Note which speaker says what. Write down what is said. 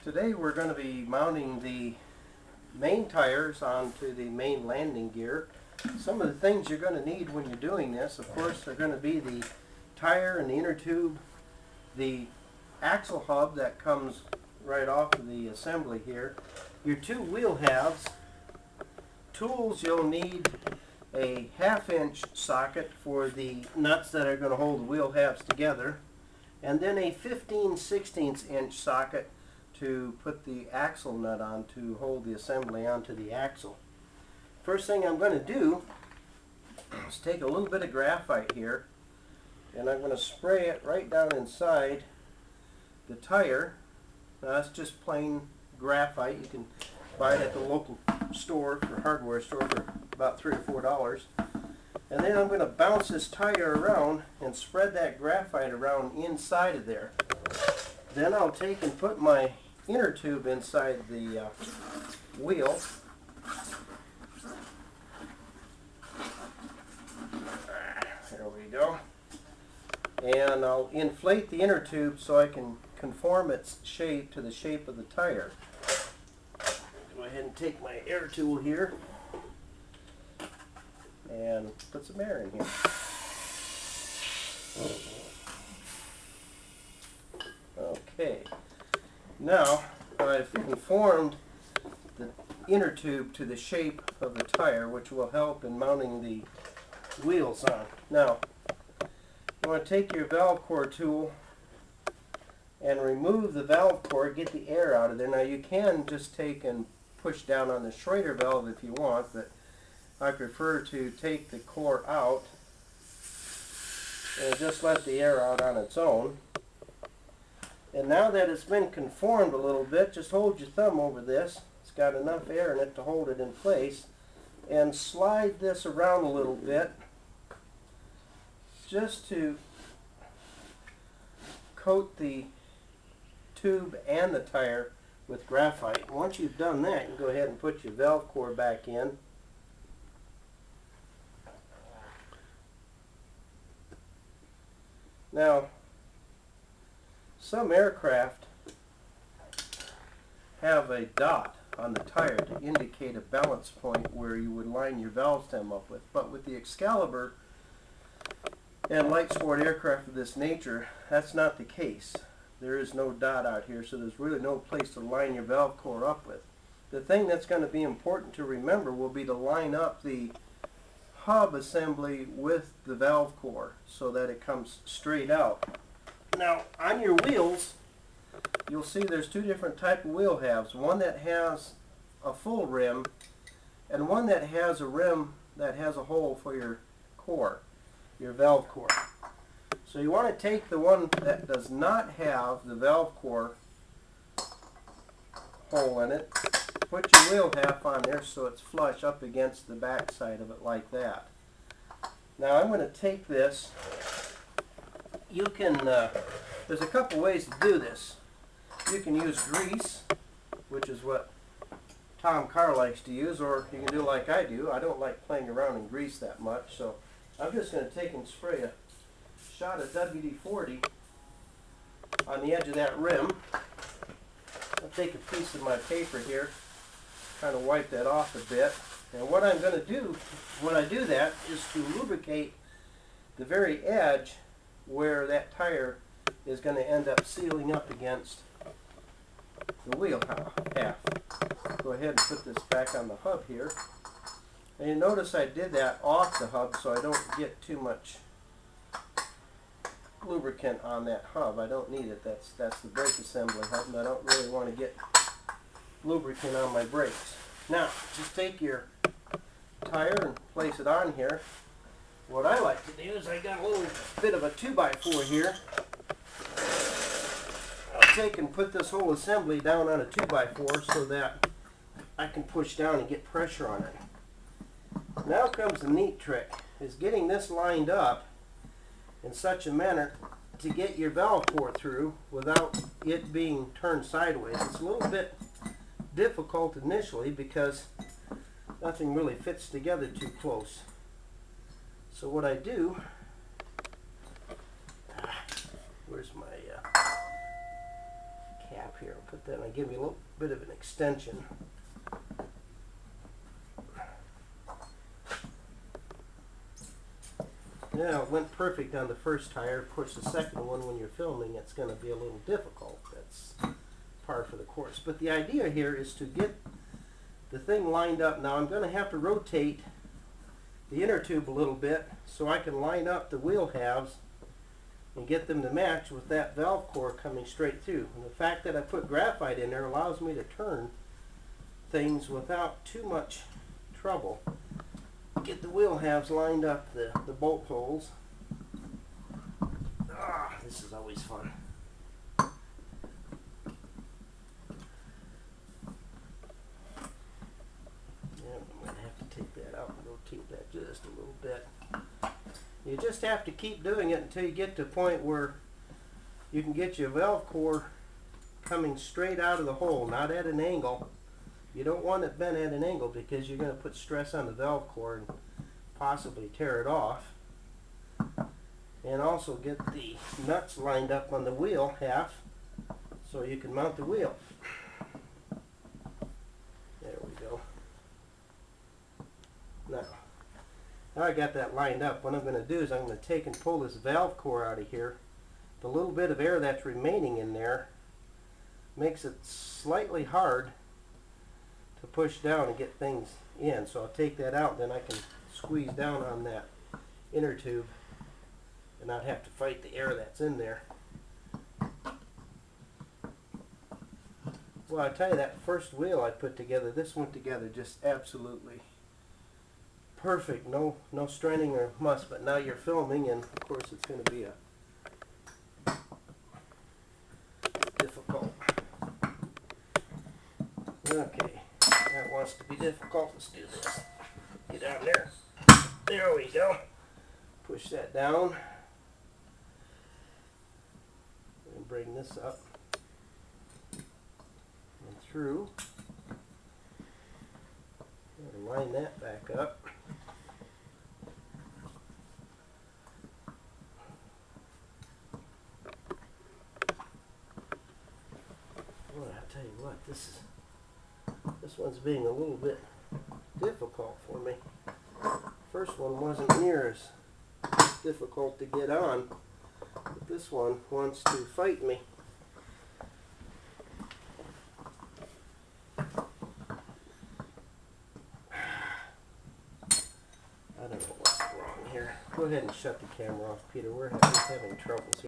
Speaker 1: Today we're going to be mounting the main tires onto the main landing gear. Some of the things you're going to need when you're doing this, of course, are going to be the tire and the inner tube, the axle hub that comes right off of the assembly here, your two wheel halves, tools. You'll need a 1/2-inch socket for the nuts that are going to hold the wheel halves together, and then a 15/16 inch socket to put the axle nut on to hold the assembly onto the axle. First thing I'm going to do is take a little bit of graphite here, and I'm going to spray it right down inside the tire. Now that's just plain graphite. You can buy it at the local store, or hardware store, for about $3 or $4. And then I'm going to bounce this tire around and spread that graphite around inside of there. Then I'll take and put my inner tube inside the wheel. There we go. And I'll inflate the inner tube so I can conform its shape to the shape of the tire. Go ahead and take my air tool here and put some air in here. Okay. Now I've conformed the inner tube to the shape of the tire, which will help in mounting the wheels on. Now you want to take your valve core tool and remove the valve core, get the air out of there. Now you can just take and push down on the Schrader valve if you want, but I prefer to take the core out and just let the air out on its own. And now that it's been conformed a little bit, just hold your thumb over this. It's got enough air in it to hold it in place, and slide this around a little bit just to coat the tube and the tire with graphite. Once you've done that, you can go ahead and put your valve core back in. Now, some aircraft have a dot on the tire to indicate a balance point where you would line your valve stem up with. But with the Excalibur and light sport aircraft of this nature, that's not the case. There is no dot out here, so there's really no place to line your valve core up with. The thing that's going to be important to remember will be to line up the hub assembly with the valve core so that it comes straight out. Now on your wheels, you'll see there's two different type of wheel halves. One that has a full rim and one that has a rim that has a hole for your core, your valve core. So you want to take the one that does not have the valve core hole in it, put your wheel half on there so it's flush up against the back side of it like that. Now I'm going to take this. You can, there's a couple ways to do this. You can use grease, which is what Tom Carr likes to use, or you can do like I do. I don't like playing around in grease that much, so I'm just going to take and spray a shot of WD-40 on the edge of that rim. I'll take a piece of my paper here, kind of wipe that off a bit. And what I'm going to do when I do that is to lubricate the very edge where that tire is going to end up sealing up against the wheel half. Go ahead and put this back on the hub here. And you notice I did that off the hub so I don't get too much lubricant on that hub. I don't need it. That's the brake assembly hub, and I don't really want to get lubricant on my brakes. Now, just take your tire and place it on here. What I like to do is I got a little bit of a 2x4 here. I'll take and put this whole assembly down on a 2x4 so that I can push down and get pressure on it. Now comes the neat trick, is getting this lined up in such a manner to get your valve core through without it being turned sideways. It's a little bit difficult initially because nothing really fits together too close. So what I do, where's my cap here? I'll Put that and give me a little bit of an extension. Now, it went perfect on the first tire. Of course, the second one, when you're filming, it's going to be a little difficult. That's par for the course. But the idea here is to get the thing lined up. Now, I'm going to have to rotate the inner tube a little bit so I can line up the wheel halves and get them to match with that valve core coming straight through. And the fact that I put graphite in there allows me to turn things without too much trouble. Get the wheel halves lined up, the bolt holes. Ah, this is always fun. And I'm going to have to take that out and rotate that just a little bit. You just have to keep doing it until you get to a point where you can get your valve core coming straight out of the hole, not at an angle. You don't want it bent at an angle because you're going to put stress on the valve core and possibly tear it off. And also get the nuts lined up on the wheel half so you can mount the wheel. There we go. Now I got that lined up. What I'm going to do is I'm going to take and pull this valve core out of here. The little bit of air that's remaining in there makes it slightly hard to push down and get things in. So I'll take that out, then I can squeeze down on that inner tube and not have to fight the air that's in there. Well, I tell you, that first wheel I put together, this went together just absolutely perfect. No straining or muss. But now you're filming, and of course it's going to be a difficult. Okay, that wants to be difficult. Let's do this. Get down there. There we go. Push that down. And bring this up and through. And line that back up. Boy, I tell you what, this one's being a little bit difficult for me. First one wasn't near as difficult to get on, but this one wants to fight me. I don't know what's wrong here. Go ahead and shut the camera off, Peter. We're having troubles here.